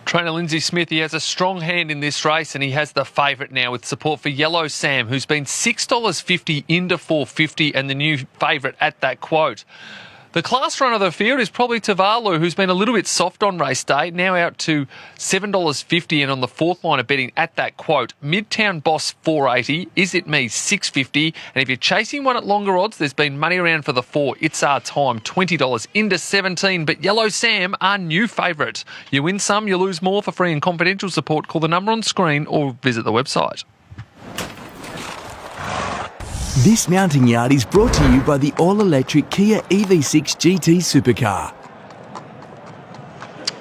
Trainer Lindsay Smith, he has a strong hand in this race and he has the favourite now with support for Yellow Sam, who's been $6.50 into $4.50 and the new favourite at that quote. The class run of the field is probably Tavalu, who's been a little bit soft on race day, now out to $7.50 and on the fourth line of betting at that quote. Midtown Boss $4.80, Is It Me $6.50, and if you're chasing one at longer odds, there's been money around for the 4, It's Our Time $20 into $17, but Yellow Sam, our new favourite. You win some, you lose more. For free and confidential support, call the number on screen or visit the website. This mounting yard is brought to you by the all-electric Kia EV6 GT Supercar.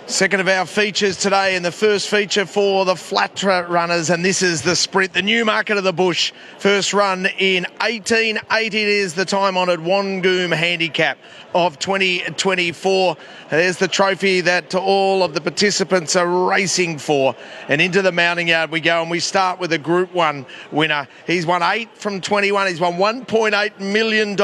Second of our features today, and the first feature for the flat runners, and this is the sprint, the new market of the bush. First run in 18.80 it is, the time-honoured Wangoom Handicap of 2024. There's the trophy that all of the participants are racing for. And into the mounting yard we go, and we start with a Group 1 winner. He's won 8 from 21. He's won $1.8 million.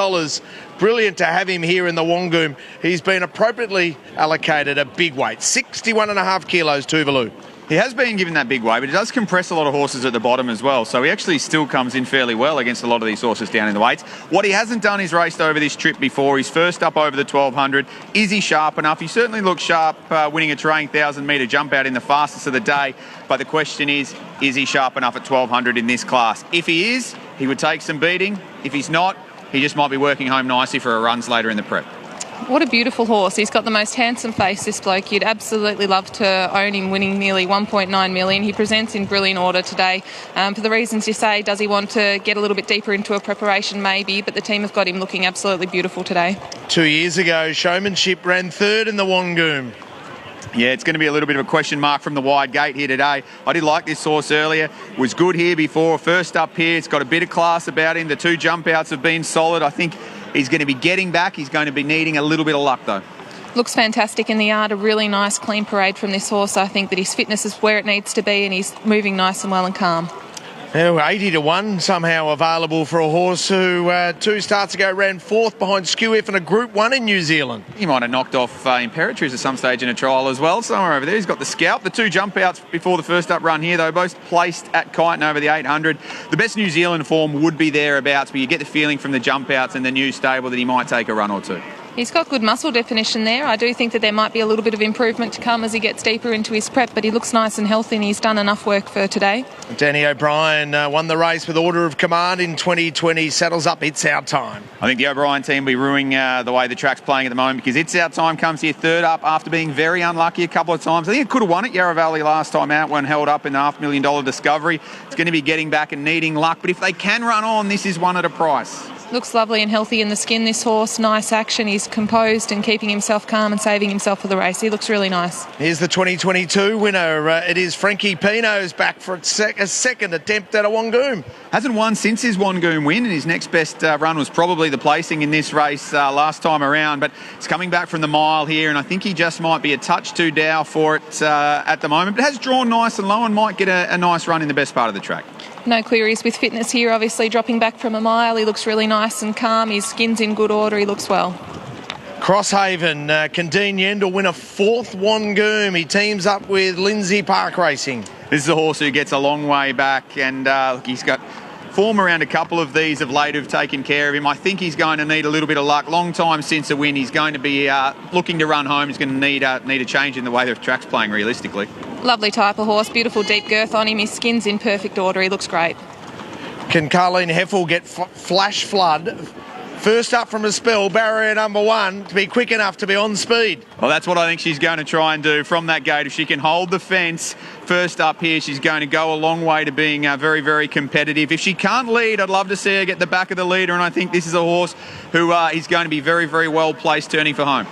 Brilliant to have him here in the Wangoom. He's been appropriately allocated a big weight, 61.5 kilos, Tuvalu. He has been given that big weight, but he does compress a lot of horses at the bottom as well, so he actually still comes in fairly well against a lot of these horses down in the weights. What he hasn't done is raced over this trip before. He's first up over the 1200. Is he sharp enough? He certainly looks sharp, winning a terrain 1,000-metre jump out in the fastest of the day, but the question is he sharp enough at 1200 in this class? If he is, he would take some beating. If he's not, he just might be working home nicely for a runs later in the prep. What a beautiful horse. He's got the most handsome face, this bloke. You'd absolutely love to own him, winning nearly $1.9 million. He presents in brilliant order today. For the reasons you say, does he want to get a little bit deeper into a preparation? Maybe, but the team have got him looking absolutely beautiful today. 2 years ago, Showmanship ran third in the Wangoom. Yeah, it's going to be a little bit of a question mark from the wide gate here today. I did like this horse earlier. Was good here before. First up here, it's got a bit of class about him. The 2 jump outs have been solid. I think he's going to be getting back. He's going to be needing a little bit of luck, though. Looks fantastic in the yard. A really nice, clean parade from this horse. I think that his fitness is where it needs to be and he's moving nice and well and calm. 80-1 somehow available for a horse who 2 starts ago ran 4th behind Skew F in a Group 1 in New Zealand. He might have knocked off Imperatrice at some stage in a trial as well, somewhere over there. He's got the scalp. The 2 jump outs before the first up run here, though, both placed at Kyneton over the 800. The best New Zealand form would be thereabouts, but you get the feeling from the jump outs and the new stable that he might take a run or 2. He's got good muscle definition there. I do think that there might be a little bit of improvement to come as he gets deeper into his prep, but he looks nice and healthy and he's done enough work for today. Danny O'Brien won the race with order of command in 2020. Saddles up, It's Our Time. I think the O'Brien team will be ruining the way the track's playing at the moment, because It's Our Time comes here third up after being very unlucky a couple of times. I think it could have won at Yarra Valley last time out when held up in the $500,000 Discovery. It's going to be getting back and needing luck, but if they can run on, this is one at a price. Looks lovely and healthy in the skin, this horse. Nice action. He's composed and keeping himself calm and saving himself for the race. He looks really nice. Here's the 2022 winner. It is Frankie Pino's back for a second attempt at a Wangoom. Hasn't won since his Wangoom win, and his next best run was probably the placing in this race last time around, but he's coming back from the mile here, and I think he just might be a touch too dour for it at the moment, but has drawn nice and low and might get a nice run in the best part of the track. No queries with fitness here, obviously dropping back from a mile. He looks really nice and calm. His skin's in good order. He looks well. Crosshaven, can Dean Yendall win a 4th Wangoom? He teams up with Lindsay Park Racing. This is a horse who gets a long way back, and he's got form around a couple of these of late who've taken care of him. I think he's going to need a little bit of luck. Long time since a win. He's going to be looking to run home. He's going to need a change in the way the track's playing realistically. Lovely type of horse, beautiful deep girth on him. His skin's in perfect order. He looks great. Can Carleen Heffel get flash flood? First up from a spell, barrier number 1, to be quick enough to be on speed. Well, that's what I think she's going to try and do from that gate. If she can hold the fence first up here, she's going to go a long way to being very, very competitive. If she can't lead, I'd love to see her get the back of the leader, and I think this is a horse who is going to be very, very well placed turning for home.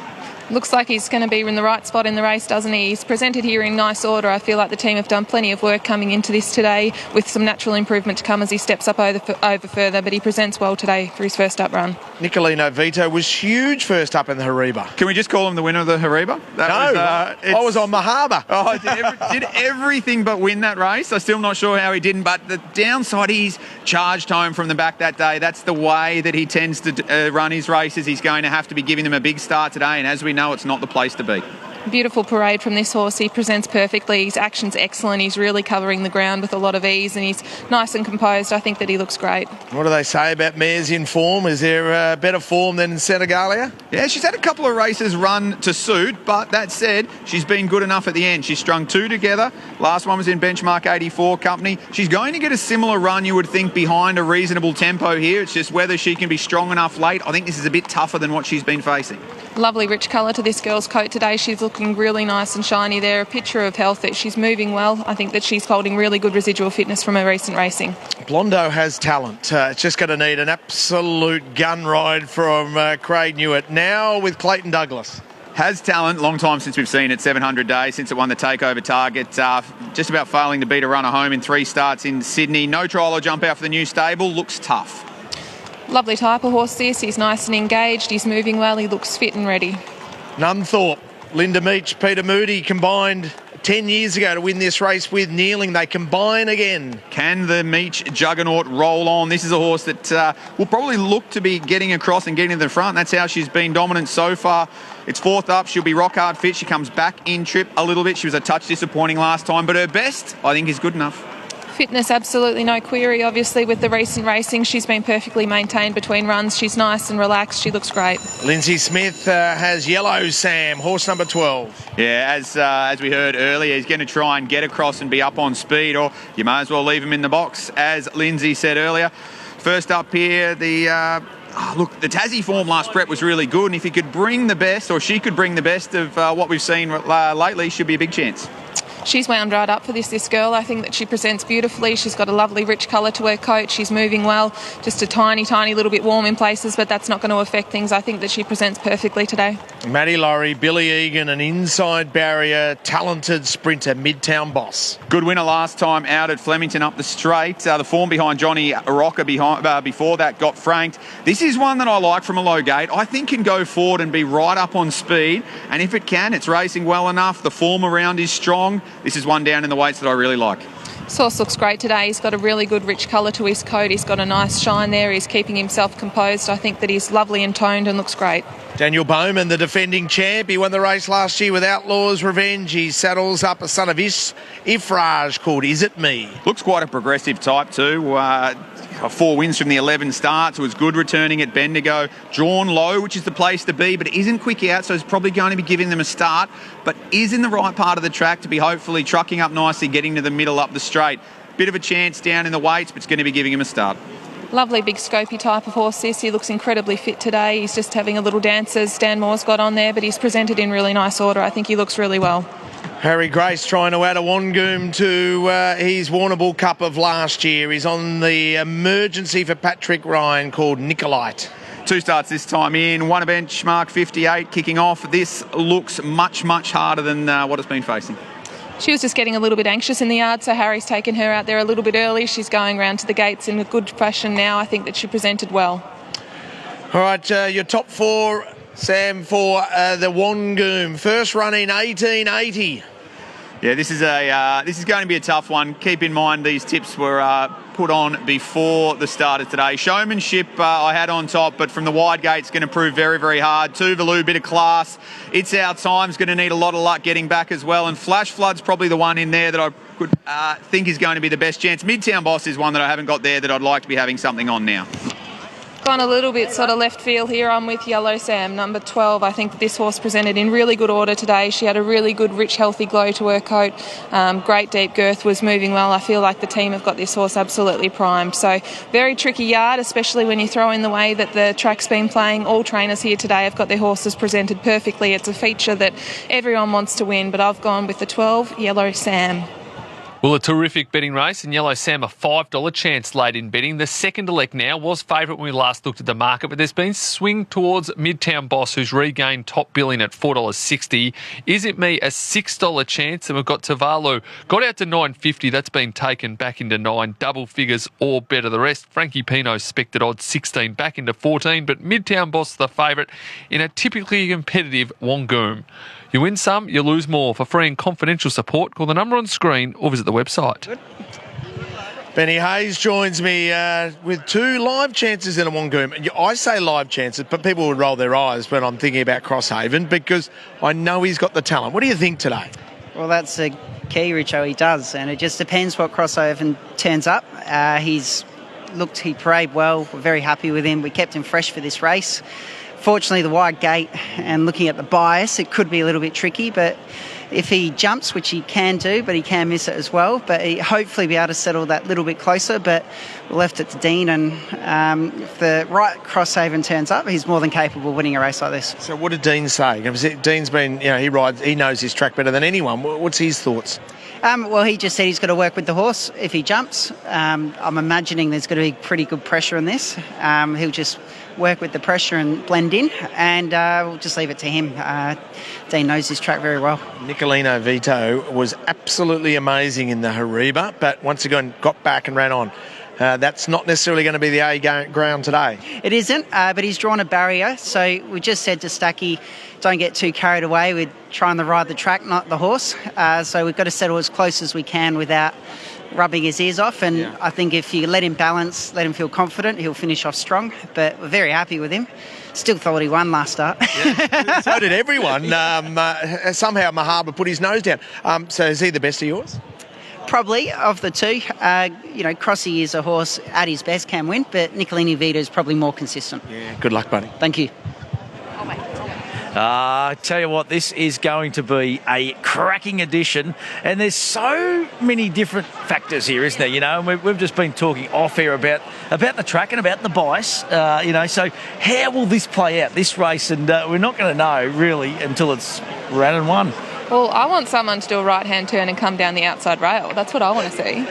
Looks like he's going to be in the right spot in the race, doesn't he? He's presented here in nice order. I feel like the team have done plenty of work coming into this today, with some natural improvement to come as he steps up over further, but he presents well today for his first up run. Nicolino Vito was huge first up in the Hariba. Can we just call him the winner of the Hariba? I was on Mahaba. Oh, did everything but win that race. I'm still not sure how he didn't, but the downside, he's charged home from the back that day. That's the way that he tends to run his races. He's going to have to be giving them a big start today, and as we know, it's not the place to be. Beautiful parade from this horse. He presents perfectly. His action's excellent. He's really covering the ground with a lot of ease, and he's nice and composed. I think that he looks great. What do they say about mares in form? Is there better form than Senegalia? Yeah, she's had a couple of races run to suit, but that said, she's been good enough at the end. She's strung 2 together. Last one was in Benchmark 84 company. She's going to get a similar run, you would think, behind a reasonable tempo here. It's just whether she can be strong enough late. I think this is a bit tougher than what she's been facing. Lovely rich colour to this girl's coat today. She's looking really nice and shiny there. A picture of health, that she's moving well. I think that she's holding really good residual fitness from her recent racing. Blondo has talent. It's just going to need an absolute gun ride from Craig Newitt. Now with Clayton Douglas. Has talent, long time since we've seen it, 700 days since it won the takeover target. Just about failing to beat a runner home in 3 starts in Sydney. No trial or jump out for the new stable. Looks tough. Lovely type of horse this. He's nice and engaged. He's moving well. He looks fit and ready. Nunthorpe, Linda Meach, Peter Moody combined 10 years ago to win this race with Kneeling. They combine again. Can the Meach juggernaut roll on? This is a horse that will probably look to be getting across and getting to the front. That's how she's been dominant so far. It's 4th up. She'll be rock hard fit. She comes back in trip a little bit. She was a touch disappointing last time, but her best, I think, is good enough. Fitness, absolutely no query. Obviously, with the recent racing, she's been perfectly maintained between runs. She's nice and relaxed. She looks great. Lindsay Smith has Yellow Sam, horse number 12. Yeah, as we heard earlier, he's going to try and get across and be up on speed, or you may as well leave him in the box, as Lindsay said earlier. First up here, the Tassie form last prep was really good, and if he could bring the best, or she could bring the best of what we've seen lately, should be a big chance. She's wound right up for this girl. I think that she presents beautifully. She's got a lovely rich colour to her coat. She's moving well. Just a tiny little bit warm in places, but that's not going to affect things. I think that she presents perfectly today. Maddie Laurie, Billy Egan, an inside barrier, talented sprinter, Midtown Boss. Good winner last time out at Flemington up the straight. The form behind Johnny Rocker before that got franked. This is one that I like from a low gate. I think can go forward and be right up on speed. And if it can, it's racing well enough. The form around is strong. This is one down in the weights that I really like. Source looks great today. He's got a really good rich colour to his coat. He's got a nice shine there. He's keeping himself composed. I think that he's lovely and toned and looks great. Daniel Bowman, the defending champ. He won the race last year with Outlaw's Revenge. He saddles up a son of Ifraj called Is It Me? Looks quite a progressive type too. 4 wins from the 11 starts. Was good returning at Bendigo. Drawn low, which is the place to be, but it isn't quick out, so it's probably going to be giving them a start, but is in the right part of the track to be hopefully trucking up nicely, getting to the middle up the straight. Bit of a chance down in the weights, but it's going to be giving him a start. Lovely big scopy type of horse this. He looks incredibly fit today. He's just having a little dance as Stan Moore's got on there, but he's presented in really nice order. I think he looks really well. Harry Grace trying to add a Wangoom to his Warrnambool Cup of last year. He's on the emergency for Patrick Ryan called Nicolite. 2 starts this time in. Won a benchmark 58 kicking off. This looks much harder than what it's been facing. She was just getting a little bit anxious in the yard, so Harry's taken her out there a little bit early. She's going round to the gates in a good fashion now. I think that she presented well. All right, your top 4, Sam, for the Wangoom. First run in 1880. Yeah, this is going to be a tough one. Keep in mind these tips were put on before the start of today. Showmanship I had on top, but from the wide gate, it's going to prove very hard. Tuvalu, bit of class. It's Our Time's going to need a lot of luck getting back as well. And Flash Flood's probably the one in there that I could think is going to be the best chance. Midtown Boss is one that I haven't got there that I'd like to be having something on now. Gone a little bit sort of left field here. I'm with Yellow Sam, number 12. I think that this horse presented in really good order today. She had a really good, rich, healthy glow to her coat. Great deep girth, was moving well. I feel like the team have got this horse absolutely primed. So very tricky yard, especially when you throw in the way that the track's been playing. All trainers here today have got their horses presented perfectly. It's a feature that everyone wants to win, but I've gone with the 12, Yellow Sam. Well, a terrific betting race, and Yellow Sam a $5 chance late in betting. The second elect now was favourite when we last looked at the market, but there's been swing towards Midtown Boss, who's regained top billing at $4.60. Is It Me a $6 chance? And we've got Tavalu, got out to $9.50. That's been taken back into 9, double figures or better. The rest, Frankie Pino's spected odds 16, back into 14, but Midtown Boss the favourite in a typically competitive Wangoom. You win some, you lose more. For free and confidential support, call the number on screen or visit the website. Benny Hayes joins me with 2 live chances in a Wangoom. I say live chances, but people would roll their eyes when I'm thinking about Crosshaven because I know he's got the talent. What do you think today? Well, that's the key, Richo. He does, and it just depends what Crosshaven turns up. He paraded well. We're very happy with him. We kept him fresh for this race. Fortunately, the wide gate and looking at the bias, it could be a little bit tricky, but if he jumps, which he can do, but he can miss it as well, but he hopefully be able to settle that little bit closer, but we left it to Dean, and if the right Crosshaven turns up, he's more than capable of winning a race like this. So what did Dean say? Dean's been, he knows his track better than anyone. What's his thoughts? Well, he just said he's got to work with the horse if he jumps. I'm imagining there's going to be pretty good pressure in this. He'll just work with the pressure and blend in, and we'll just leave it to him. Dean knows his track very well. Nicolino Vito was absolutely amazing in the Hariba, but once again got back and ran on. That's not necessarily going to be the A ground today. It isn't, but he's drawn a barrier, so we just said to Stacky, don't get too carried away with trying to ride the track, not the horse. So we've got to settle as close as we can without rubbing his ears off, and I think if you let him balance, let him feel confident, he'll finish off strong, but we're very happy with him. Still thought he won last start. Yeah, so did everyone. Somehow Mahaba put his nose down. So is he the best of yours? Probably, of the two. Crossy is a horse at his best, can win, but Nicolini Vito is probably more consistent. Yeah, good luck, buddy. Thank you. I tell you what, this is going to be a cracking edition, and there's so many different factors here, isn't there? And we've just been talking off air about the track and about the bias. So how will this play out, this race? And we're not going to know really until it's ran and won. Well, I want someone to do a right-hand turn and come down the outside rail. That's what I want to see.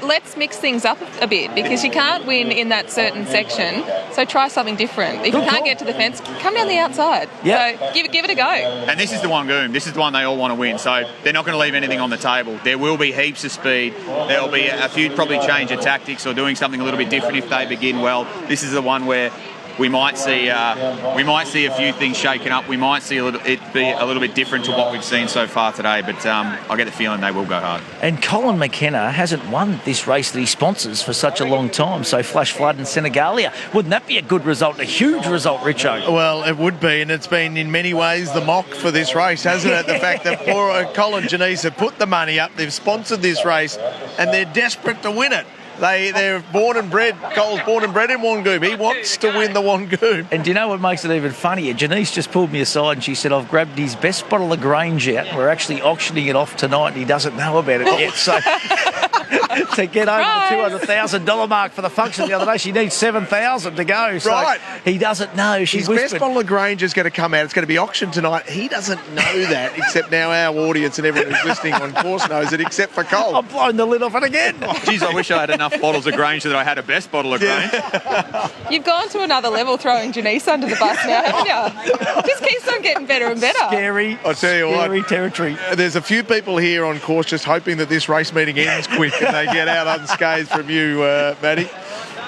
Let's mix things up a bit, because you can't win in that certain section, so try something different. If you can't get to the fence, come down the outside. Yep. So give it a go. And this is the Wangoom. This is the one they all want to win, so they're not going to leave anything on the table. There will be heaps of speed. There will be a few probably change of tactics or doing something a little bit different if they begin well. This is the one where we might see a few things shaken up. We might see it be a little bit different to what we've seen so far today, but I get the feeling they will go hard. And Colin McKenna hasn't won this race that he sponsors for such a long time, so Flash Flood and Senegalia, wouldn't that be a good result, a huge result, Richo? Well, it would be, and it's been in many ways the mock for this race, hasn't it? The fact that poor Colin Janice have put the money up, they've sponsored this race, and they're desperate to win it. They're born and bred. Cole's born and bred in Wangoom. He wants to win the Wangoom. And do you know what makes it even funnier? Janice just pulled me aside and she said, I've grabbed his best bottle of Grange out. We're actually auctioning it off tonight and he doesn't know about it yet. So to get over the $200,000 mark for the function the other day, she needs $7,000 to go. So right. He doesn't know. His best bottle of Grange is going to come out. It's going to be auctioned tonight. He doesn't know that, except now our audience and everyone who's listening on course knows it, except for Cole. I've blown the lid off it again. Geez, I wish I had enough bottles of Grange so that I had a best bottle of Grange. You've gone to another level throwing Janice under the bus now, haven't you? Just keeps on getting better and better. Scary territory. There's a few people here on course just hoping that this race meeting ends quick and they get out unscathed from you, Matty.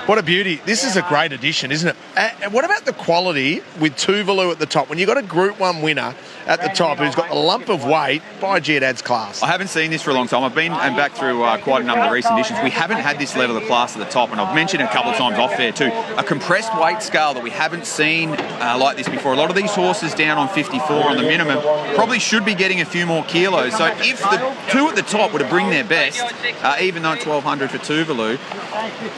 What a beauty. This is a great addition, isn't it? And what about the quality with Tuvalu at the top? When you've got a Group 1 winner at the top who's got a lump of weight, by gee, it adds class. I haven't seen this for a long time. I've been and back through quite a number of recent editions. We haven't had this level of class at the top, and I've mentioned it a couple of times off there too. A compressed weight scale that we haven't seen like this before. A lot of these horses down on 54 on the minimum probably should be getting a few more kilos. So if the two at the top were to bring their best, even though 1,200 for Tuvalu.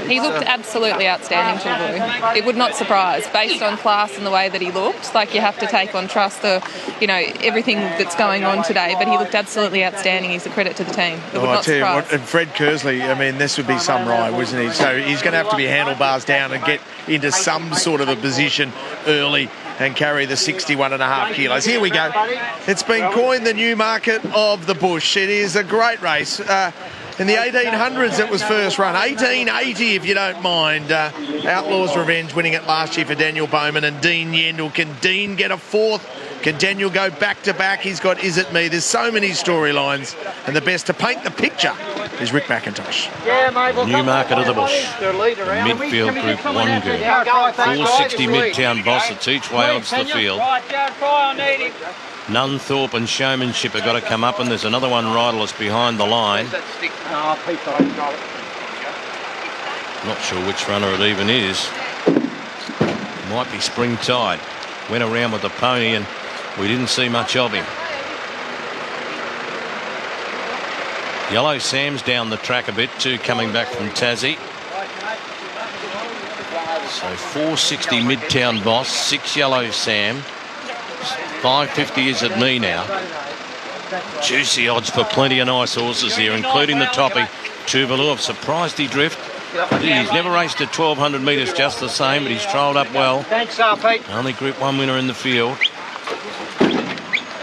He looked absolutely outstanding, Tuvalu. It would not surprise, based on class and the way that he looked. Like, you have to take on trust everything that's going on today, but he looked absolutely outstanding. He's a credit to the team. It would not surprise. And Fred Kersley, this would be some ride, wasn't he? So he's going to have to be handlebars down and get into some sort of a position early and carry the 61.5 kilos. Here we go. It's been coined the new market of the bush. It is a great race. In the 1800s, it was first run. 1880, if you don't mind. Outlaws Revenge winning it last year for Daniel Bowman and Dean Yendall. Can Dean get a fourth? Can Daniel go back-to-back? He's got Is It Me? There's so many storylines. And the best to paint the picture is Rick McIntosh. New market of the bush. Midfield Group Wangoom. 460 Midtown Bossets, each way odds the field. Nunthorpe and Showmanship have got to come up, and there's another one riderless behind the line. Not sure which runner it even is. Might be Springtide. Went around with the pony and we didn't see much of him. Yellow Sam's down the track a bit too, coming back from Tassie. So 460 Midtown Boss, 6 Yellow Sam, 550 Is It Me now. Juicy odds for plenty of nice horses here, including the toppy, Tuvalu. Surprised he drift. He's never raced at 1200 metres just the same, but he's trialled up well. Thanks, Pete. Only Group 1 winner in the field.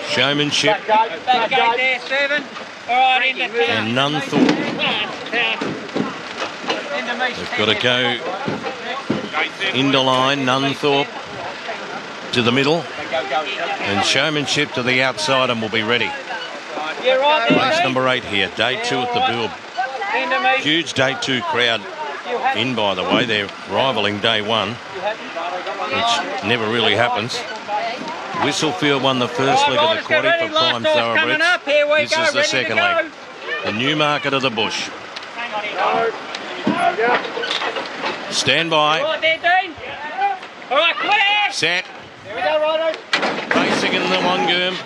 Showmanship. Back gate there, 7. All right, into town. And Nunthorpe. They've got to go into line. Nunthorpe to the middle. And Showmanship to the outside, and will be ready. Race number 8 here. Day 2 at the Build. Huge Day 2 crowd in, by the way. They're rivaling Day 1, which never really happens. Whistlefield won the first leg of the quaddy for Prime Thoroughbreds. This is the second leg. The Newmarket of the Bush. Stand by. All right there, Dean. All right, clear. Set. There we go, Righto. Racing in the Wangoom.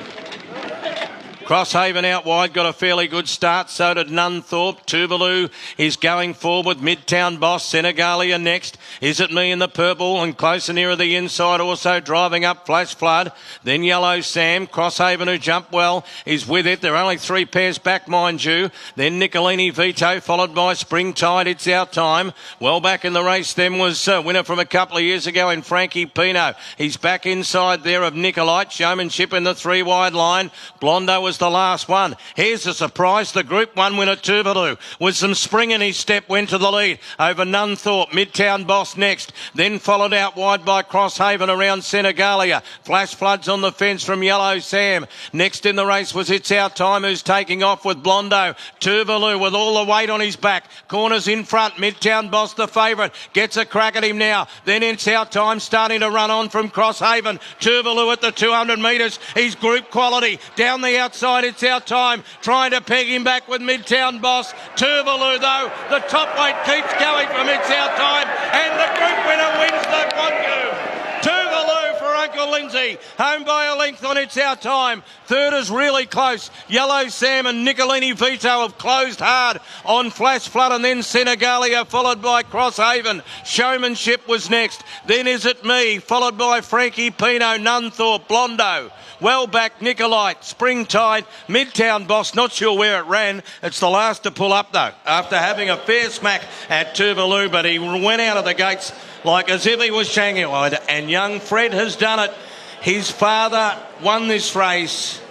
Crosshaven out wide, got a fairly good start. So did Nunthorpe. Tuvalu is going forward. Midtown Boss, Senegalia next. Is It Me in the purple and closer nearer the inside. Also driving up Flash Flood. Then Yellow Sam. Crosshaven, who jumped well, is with it. They're only 3 pairs back, mind you. Then Nicolini Vito, followed by Springtide. It's Our Time. Well back in the race then was winner from a couple of years ago in Frankie Pino. He's back inside there of Nicolite. Showmanship in the 3 wide line. Blondo was the last one. Here's a surprise. The Group 1 winner, Tuvalu, with some spring in his step, went to the lead over Nunthorpe. Midtown Boss next. Then followed out wide by Crosshaven around Senegalia. Flash Floods on the fence from Yellow Sam. Next in the race was It's Our Time, who's taking off with Blondo. Tuvalu with all the weight on his back. Corners in front. Midtown Boss, the favourite, gets a crack at him now. Then It's Our Time starting to run on from Crosshaven. Tuvalu at the 200 metres. He's group quality. Down the outside, It's Our Time, trying to peg him back with Midtown Boss. Tuvalu, though, the top weight keeps going from It's Our Time, and the group winner wins the Wangoom. Tuvalu for Uncle Lindsay, home by a length on It's Our Time. Third is really close. Yellow Sam and Nicolini Vito have closed hard on Flash Flood, and then Senegalia, followed by Crosshaven. Showmanship was next. Then Is It Me, followed by Frankie Pino, Nunthorpe, Blondo. Well back, Nicolite, Springtide, Midtown Boss, not sure where it ran. It's the last to pull up, though, after having a fair smack at Tuvalu, but he went out of the gates like as if he was Shanghai, and young Fred has done it. His father won this race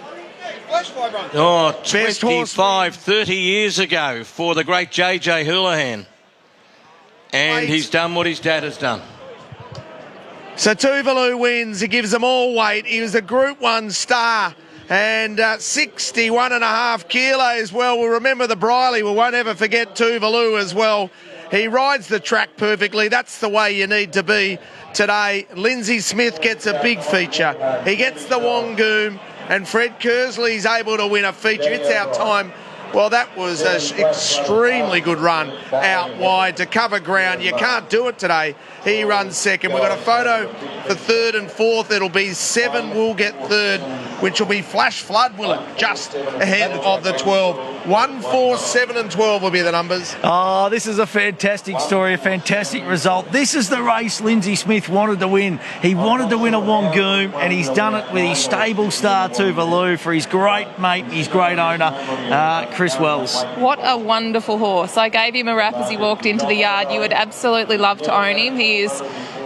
30 years ago for the great JJ Houlihan. And he's done what his dad has done. So Tuvalu wins. He gives them all weight. He was a Group 1 star. And 61.5 kilos. Well, we'll remember the Briley. We won't ever forget Tuvalu as well. He rides the track perfectly. That's the way you need to be today. Lindsay Smith gets a big feature. He gets the Wangoom, and Fred Kersley's able to win a feature. It's Our Time. Well, that was an extremely good run out wide to cover ground. You can't do it today. He runs second. We've got a photo for third and fourth. It'll be 7 will get third, which will be Flash Flood, will it? Just ahead of the 12. 1, 4, 7 and 12 will be the numbers. Oh, this is a fantastic story, a fantastic result. This is the race Lindsay Smith wanted to win. He wanted to win a Wangoom, and he's done it with his stable star Tuvalu for his great mate, his great owner, Chris Wells. What a wonderful horse. I gave him a rap as he walked into the yard. You would absolutely love to own him. He is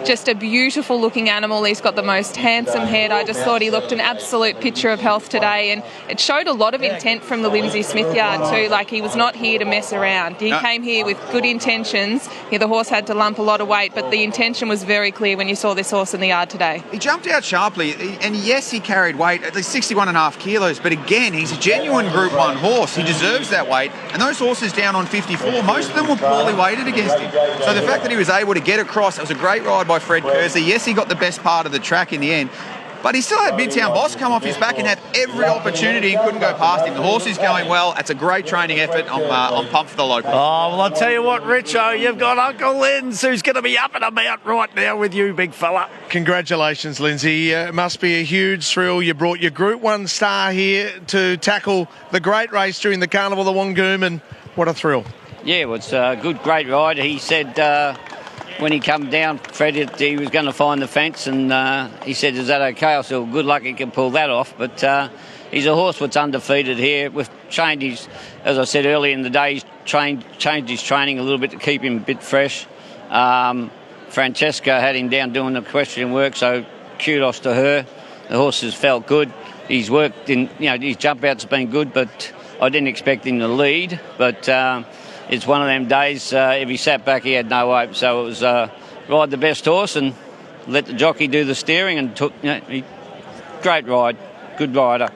just a beautiful looking animal. He's got the most handsome head. I just thought he looked an absolute picture of health today, and it showed a lot of intent from the Lindsay Smith yard too. Like, he was not here to mess around. He came here with good intentions. Yeah, the horse had to lump a lot of weight, but the intention was very clear when you saw this horse in the yard today. He jumped out sharply, and yes, he carried weight, at least 61.5 kilos, but again, he's a genuine Group 1 horse. He deserves that weight, and those horses down on 54, most of them were poorly weighted against him. So the fact that he was able to get across, it was a great ride by Fred Kersley. Yes, he got the best part of the track in the end, But he still had Midtown Boss come off his back and have every opportunity. He couldn't go past him. The horse is going well. It's a great training effort. I'm pumped for the locals. Oh, well, I'll tell you what, Richo, you've got Uncle Linz, who's going to be up and about right now with you, big fella. Congratulations, Lindsay. It must be a huge thrill. You brought your Group 1 star here to tackle the great race during the Carnival of the Wangoom, and what a thrill. Yeah, it was a good, great ride. He said when he come down, Fred, he was going to find the fence, and he said, is that okay? I said, well, good luck he can pull that off. But he's a horse that's undefeated here. We've changed his, as I said earlier in the day, he's changed his training a little bit to keep him a bit fresh. Francesca had him down doing the equestrian work, so kudos to her. The horse has felt good. He's worked in, his jump outs have been good, but I didn't expect him to lead. But it's one of them days, if he sat back, he had no hope. So it was ride the best horse and let the jockey do the steering, and took, great ride, good rider.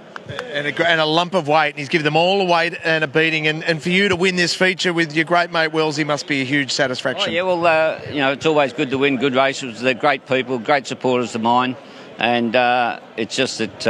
And a lump of weight, and he's given them all a weight and a beating. And for you to win this feature with your great mate Wellesley must be a huge satisfaction. Oh, yeah, well, it's always good to win good races. They're great people, great supporters of mine. And it's just that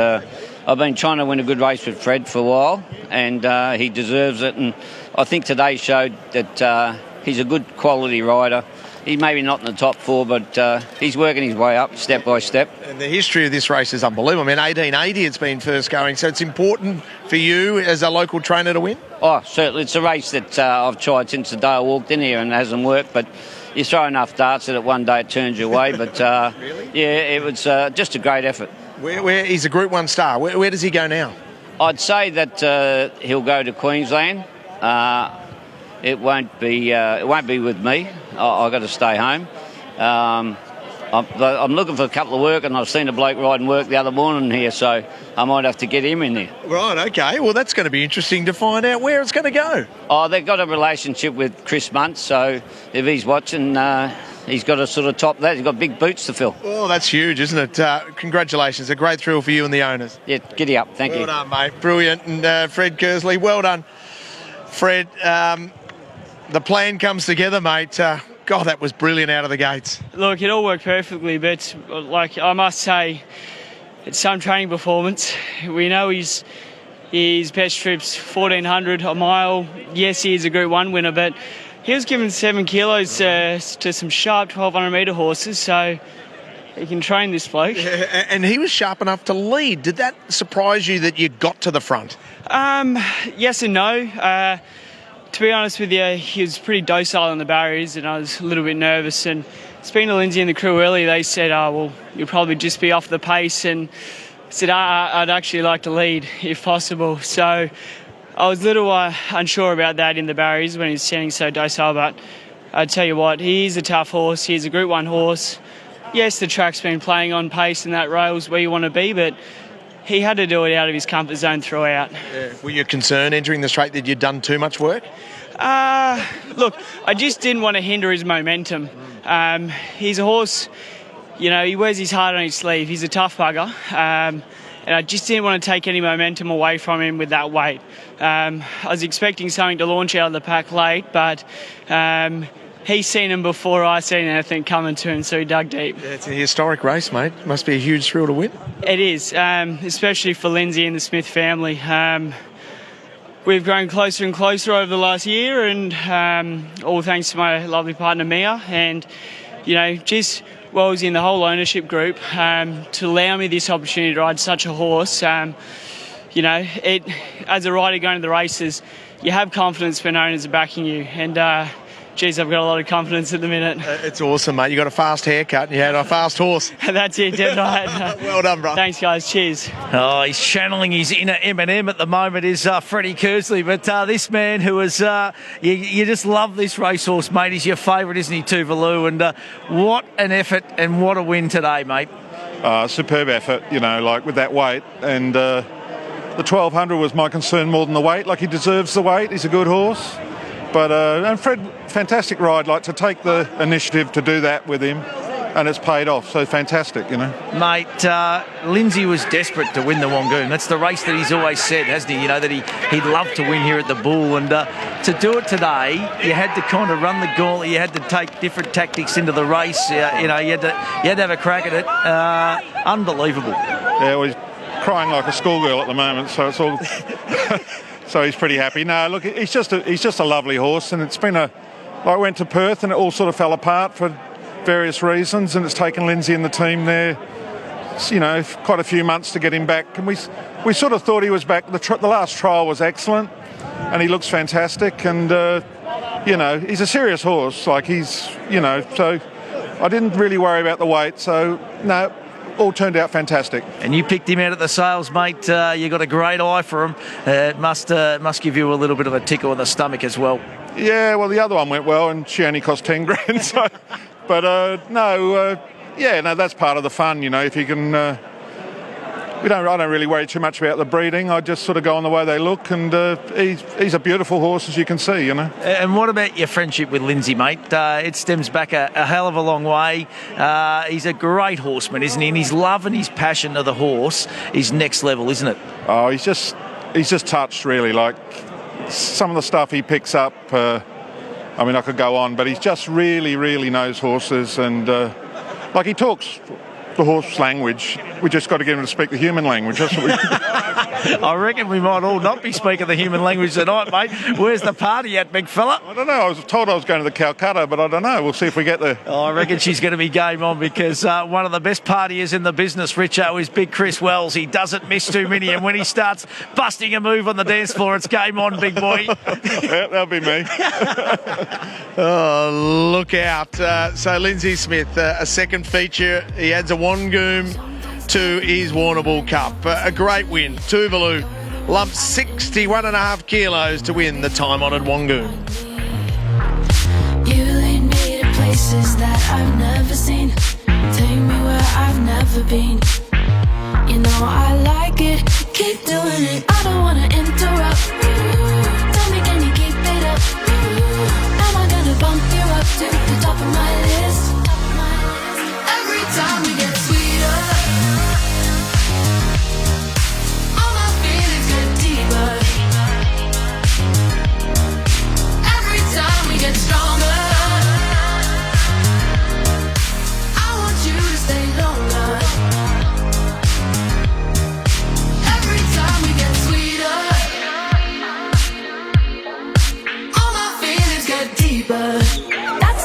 I've been trying to win a good race with Fred for a while, and he deserves it. And I think today showed that he's a good quality rider. He's maybe not in the top 4, but he's working his way up step by step. And the history of this race is unbelievable. I mean, 1880 it's been first going, so it's important for you as a local trainer to win? Oh, certainly. It's a race that I've tried since the day I walked in here, and it hasn't worked, but you throw enough darts at it, one day it turns your way. But really? Yeah, it was just a great effort. Where he's a Group 1 star. Where does he go now? I'd say that he'll go to Queensland. It won't be with me. I've got to stay home. I'm looking for a couple of work, and I've seen a bloke riding work the other morning here, so I might have to get him in there. Right, okay. Well, that's going to be interesting to find out where it's going to go. Oh, they've got a relationship with Chris Muntz, so if he's watching, he's got to sort of top that. He's got big boots to fill. Oh, that's huge, isn't it? Congratulations. A great thrill for you and the owners. Yeah, giddy up. Thank you. Well done, mate. Brilliant. And Fred Kersley, well done. Fred, the plan comes together, mate. God, that was brilliant out of the gates. Look, it all worked perfectly, but I must say, it's some training performance. We know his best trip's 1400 a mile. Yes, he is a Group 1 winner, but he was given 7 kilos to some sharp 1200 metre horses, so he can train this bloke. Yeah, and he was sharp enough to lead. Did that surprise you that you got to the front? Yes and no. To be honest with you, he was pretty docile on the barriers, and I was a little bit nervous. And speaking to Lindsay and the crew early, they said, "Oh, well, you'll probably just be off the pace." And I said, "I'd actually like to lead if possible." So I was a little unsure about that in the barriers when he was standing so docile. But I tell you what, he's a tough horse. He's a Group 1 horse. Yes, the track's been playing on pace, and that rail's where you want to be, but he had to do it out of his comfort zone throughout. Yeah. Were you concerned entering the straight that you'd done too much work? Look, I just didn't want to hinder his momentum. He's a horse, he wears his heart on his sleeve. He's a tough bugger. And I just didn't want to take any momentum away from him with that weight. I was expecting something to launch out of the pack late, but he's seen him before I seen anything coming to him, so he dug deep. Yeah, it's a historic race, mate. Must be a huge thrill to win. It is, especially for Lindsay and the Smith family. We've grown closer and closer over the last year, and all thanks to my lovely partner Mia, and just Wellesley in the whole ownership group to allow me this opportunity to ride such a horse. As a rider going to the races, you have confidence when owners are backing you, and geez, I've got a lot of confidence at the minute. It's awesome, mate. You got a fast haircut and you had a fast horse. That's it, didn't I? Well done, bro. Thanks, guys. Cheers. Oh, he's channeling his inner Eminem at the moment is Freddie Kersley. But this man who is, you just love this racehorse, mate. He's your favourite, isn't he, Tuvalu? And what an effort and what a win today, mate. Superb effort, with that weight. And the 1200 was my concern more than the weight. He deserves the weight. He's a good horse. But and Fred, fantastic ride. To take the initiative to do that with him and it's paid off. So fantastic, you know. Mate, Lindsay was desperate to win the Wangoom. That's the race that he's always said, hasn't he? You know, that he'd love to win here at the Bull. And to do it today, you had to kind of run the gauntlet. You had to take different tactics into the race. You know, you had to have a crack at it. Unbelievable. Yeah, well, he's crying like a schoolgirl at the moment, so it's all... So he's pretty happy. No, look, he's just a lovely horse, and it's been I went to Perth and it all sort of fell apart for various reasons, and it's taken Lindsay and the team there, you know, quite a few months to get him back. And we sort of thought he was back. The last trial was excellent, and he looks fantastic. And you know, he's a serious horse. Like so I didn't really worry about the weight. So no. All turned out fantastic. And you picked him out at the sales, mate. You got a great eye for him. It must give you a little bit of a tickle in the stomach as well. Yeah, well, the other one went well, and she only cost 10 grand. So, but that's part of the fun, you know. If you can, I don't really worry too much about the breeding. I just sort of go on the way they look, and he's a beautiful horse, as you can see, you know. And what about your friendship with Lindsay, mate? It stems back a hell of a long way. He's a great horseman, isn't he? And his love and his passion of the horse is next level, isn't it? Oh, he's just touched, really. Like, some of the stuff he picks up, I mean, I could go on, but he's just really, really knows horses, and like, he talks the horse language. We just got to get him to speak the human language. That's what we... I reckon we might all not be speaking the human language tonight, mate. Where's the party at, big fella? I don't know. I was told I was going to the Calcutta, but I don't know. We'll see if we get there. Oh, I reckon she's going to be game on, because one of the best partiers in the business, Richo, is big Chris Wells. He doesn't miss too many, and when he starts busting a move on the dance floor, it's game on, big boy. Yeah, that'll be me. Oh, look out. So Lindsay Smith, a second feature. He adds a Wangoom to his Warrnambool Cup. A great win. Tuvalu lumped 61.5 kilos to win the time-honoured Wangoom. You lead me to places that I've never seen. Take me where I've never been.